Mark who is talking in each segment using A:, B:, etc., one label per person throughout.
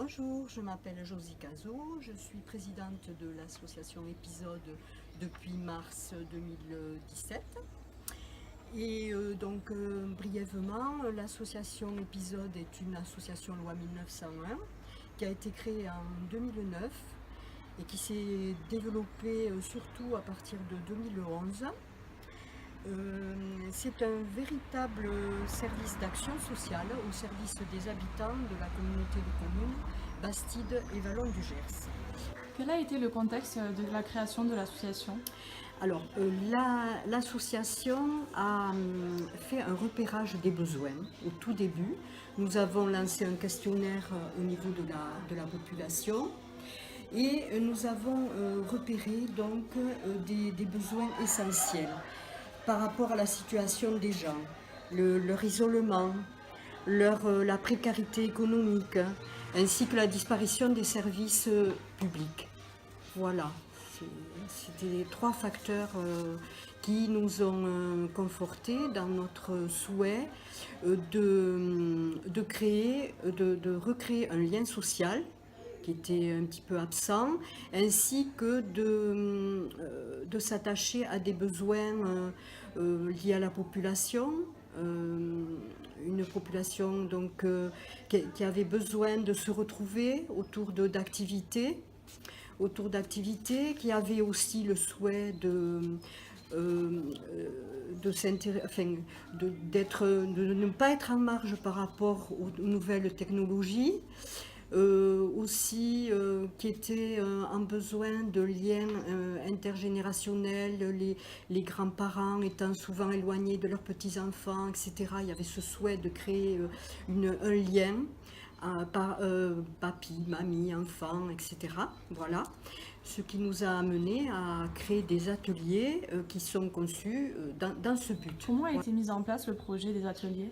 A: Bonjour, je m'appelle Josie Cazot, je suis présidente de l'association Épisode depuis mars 2017. Brièvement, l'association Épisode est une association loi 1901 qui a été créée en 2009 et qui s'est développée surtout à partir de 2011. C'est un véritable service d'action sociale au service des habitants de la communauté de communes Bastide et Vallon du Gers.
B: Quel a été le contexte de la création de l'association?
A: Alors, l'association a fait un repérage des besoins au tout début. Nous avons lancé un questionnaire au niveau de la population et nous avons repéré donc des besoins essentiels par rapport à la situation des gens, leur isolement, la précarité économique, ainsi que la disparition des services publics. Voilà, c'était les trois facteurs qui nous ont confortés dans notre souhait de recréer un lien social qui était un petit peu absent, ainsi que de s'attacher à des besoins liés à la population, une population donc, qui avait besoin de se retrouver d'activités, qui avait aussi le souhait de ne pas être en marge par rapport aux nouvelles technologies, qui était en besoin de liens intergénérationnels, les grands-parents étant souvent éloignés de leurs petits-enfants, etc. Il y avait ce souhait de créer un lien papy, mamie, enfant, etc. Voilà, ce qui nous a amené à créer des ateliers qui sont conçus dans ce but.
B: Comment a été mis en place le projet des ateliers?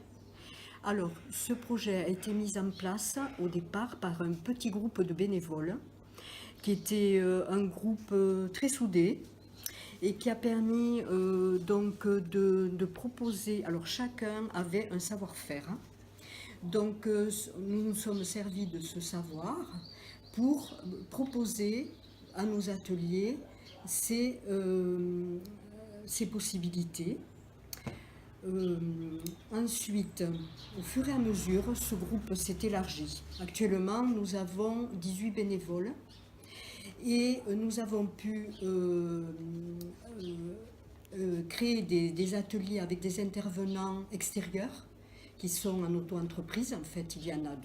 A: Alors, ce projet a été mis en place au départ par un petit groupe de bénévoles, qui était un groupe très soudé et qui a permis de proposer. Alors, chacun avait un savoir-faire. Donc, nous nous sommes servis de ce savoir pour proposer à nos ateliers ces possibilités. Ensuite, au fur et à mesure, ce groupe s'est élargi. Actuellement, nous avons 18 bénévoles et nous avons pu créer des ateliers avec des intervenants extérieurs qui sont en auto-entreprise. En fait, il y en a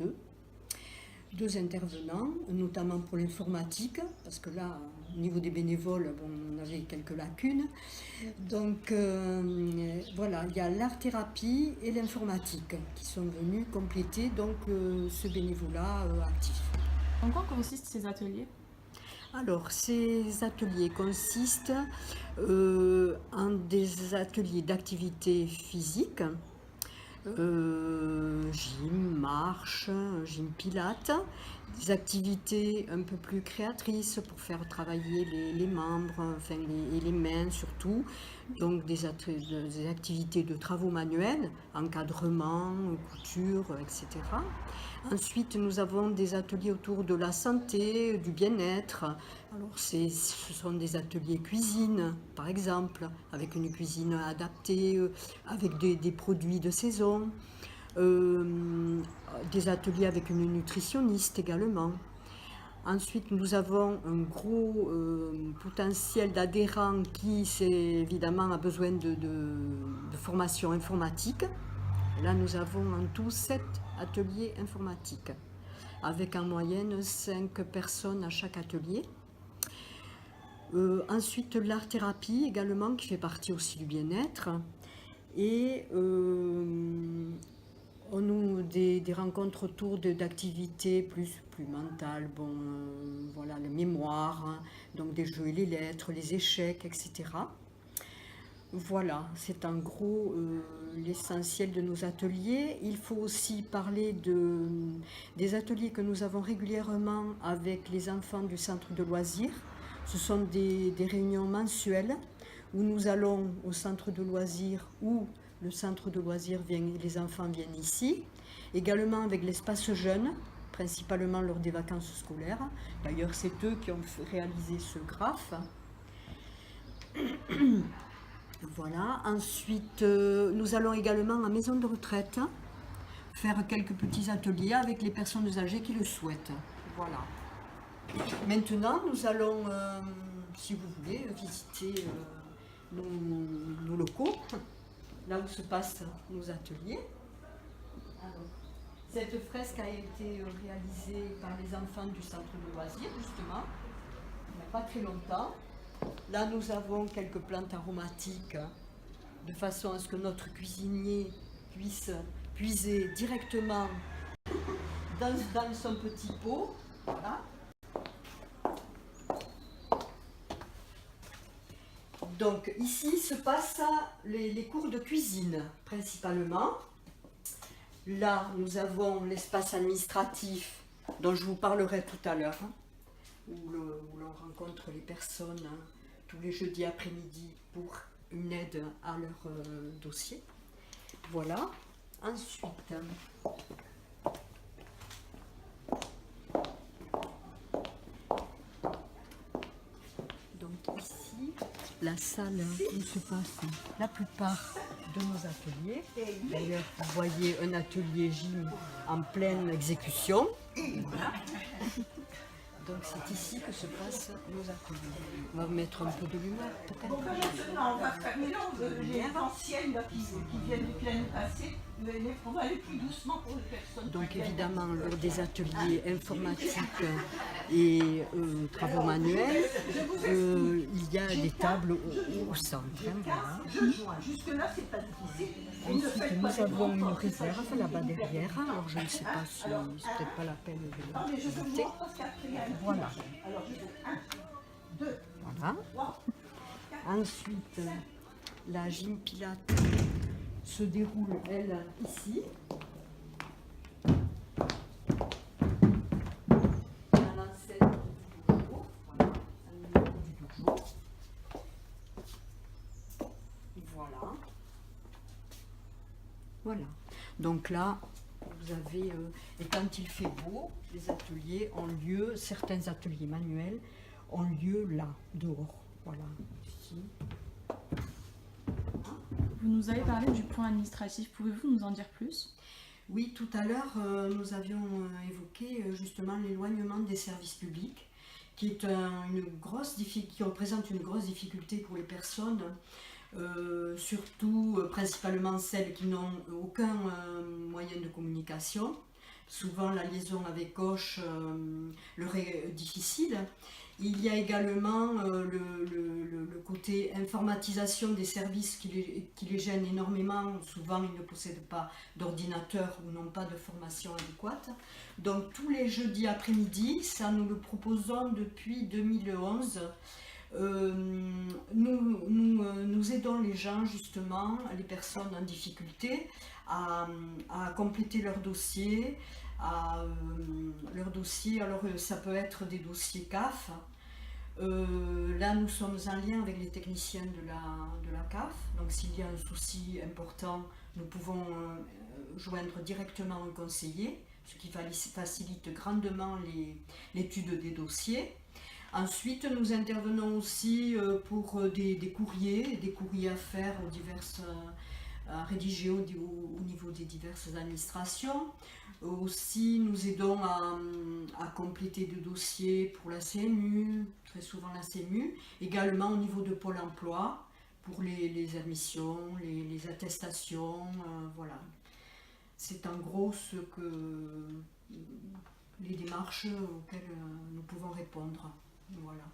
A: deux intervenants, notamment pour l'informatique, parce que là, au niveau des bénévoles, on avait quelques lacunes. Donc voilà, il y a l'art-thérapie et l'informatique qui sont venus compléter donc, ce bénévolat actif.
B: En quoi consistent ces ateliers?
A: Alors, ces ateliers consistent en des ateliers d'activité physique, gym, marche, gym pilate, des activités un peu plus créatrices pour faire travailler les membres, enfin et les mains surtout, donc des activités de travaux manuels, encadrement, couture, etc. Ensuite, nous avons des ateliers autour de la santé, du bien-être. Alors, ce sont des ateliers cuisine, par exemple, avec une cuisine adaptée, avec des produits de saison. Des ateliers avec une nutritionniste également. Ensuite, nous avons un gros potentiel d'adhérents qui, évidemment, a besoin de formation informatique. Et là, nous avons en tout 7 ateliers informatiques, avec en moyenne 5 personnes à chaque atelier. Ensuite, l'art-thérapie également, qui fait partie aussi du bien-être. Et on a des rencontres autour d'activités plus mentales, voilà, la mémoire, hein, donc des jeux et les lettres, les échecs, etc. Voilà, c'est en gros l'essentiel de nos ateliers. Il faut aussi parler des ateliers que nous avons régulièrement avec les enfants du centre de loisirs. Ce sont des réunions mensuelles où nous allons au centre de loisirs où le centre de loisirs vient, les enfants viennent ici. Également avec l'espace jeune, principalement lors des vacances scolaires. D'ailleurs, c'est eux qui ont réalisé ce graphe. Voilà. Ensuite, nous allons également en maison de retraite faire quelques petits ateliers avec les personnes âgées qui le souhaitent. Voilà. Maintenant, nous allons, si vous voulez, visiter nos locaux, là où se passent nos ateliers. Alors, cette fresque a été réalisée par les enfants du centre de loisirs, justement, il n'y a pas très longtemps. Là, nous avons quelques plantes aromatiques, de façon à ce que notre cuisinier puisse puiser directement dans son petit pot. Voilà. Donc ici se passent les cours de cuisine principalement. Là, nous avons l'espace administratif dont je vous parlerai tout à l'heure, où l'on rencontre les personnes tous les jeudis après-midi pour une aide à leur dossier. Voilà. Ensuite, donc ici, la salle où se passe la plupart de nos ateliers. D'ailleurs, vous voyez un atelier gym en pleine exécution. Voilà. Donc c'est ici que se passent nos ateliers. On va mettre un peu de lumière peut-être.
C: Bon, maintenant, on va faire les anciennes là, qui viennent depuis l'année passée. On va aller plus doucement pour les personnes.
A: Donc évidemment, lors des ateliers informatiques et travaux manuels, il y a des tables au centre. Voilà.
C: Jusque-là, c'est pas difficile.
A: Ensuite, nous avons une réserve là-bas derrière. Alors je ne sais pas si c'est peut-être pas la peine de l'éviter. Voilà. Voilà. Ensuite, la gym Pilates se déroule, elle, ici. À l'enseigne du dojo. Voilà, à niveau du dojo. Voilà. Voilà. Donc là, vous avez, et quand il fait beau, les ateliers ont lieu, certains ateliers manuels ont lieu là, dehors. Voilà, ici.
B: Vous nous avez parlé du point administratif, pouvez-vous nous en dire plus?
A: Oui, tout à l'heure, nous avions évoqué justement l'éloignement des services publics, qui est qui représente une grosse difficulté pour les personnes, surtout principalement celles qui n'ont aucun moyen de communication. Souvent, la liaison avec Auch leur est difficile. Il y a également le côté informatisation des services qui les gêne énormément. Souvent, ils ne possèdent pas d'ordinateur ou n'ont pas de formation adéquate. Donc, tous les jeudis après-midi, ça nous le proposons depuis 2011. Nous aidons les gens, justement, les personnes en difficulté, à compléter leur dossier. Alors ça peut être des dossiers CAF. Là, nous sommes en lien avec les techniciens de la CAF. Donc, s'il y a un souci important, nous pouvons joindre directement un conseiller, ce qui facilite grandement l'étude des dossiers. Ensuite, nous intervenons aussi pour des courriers à faire à rédiger au niveau des diverses administrations. Aussi, nous aidons à compléter des dossiers pour la CMU, très souvent la CMU, également au niveau de Pôle emploi, pour les admissions, les attestations, voilà. C'est en gros les démarches auxquelles nous pouvons répondre. Voilà.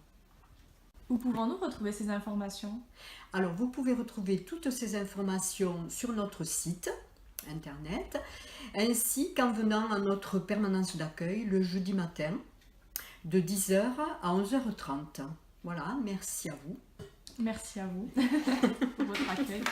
B: Où pouvons-nous retrouver ces informations?
A: Alors, vous pouvez retrouver toutes ces informations sur notre site internet, ainsi qu'en venant à notre permanence d'accueil le jeudi matin, de 10h à 11h30. Voilà, merci à vous.
B: Merci à vous pour votre accueil.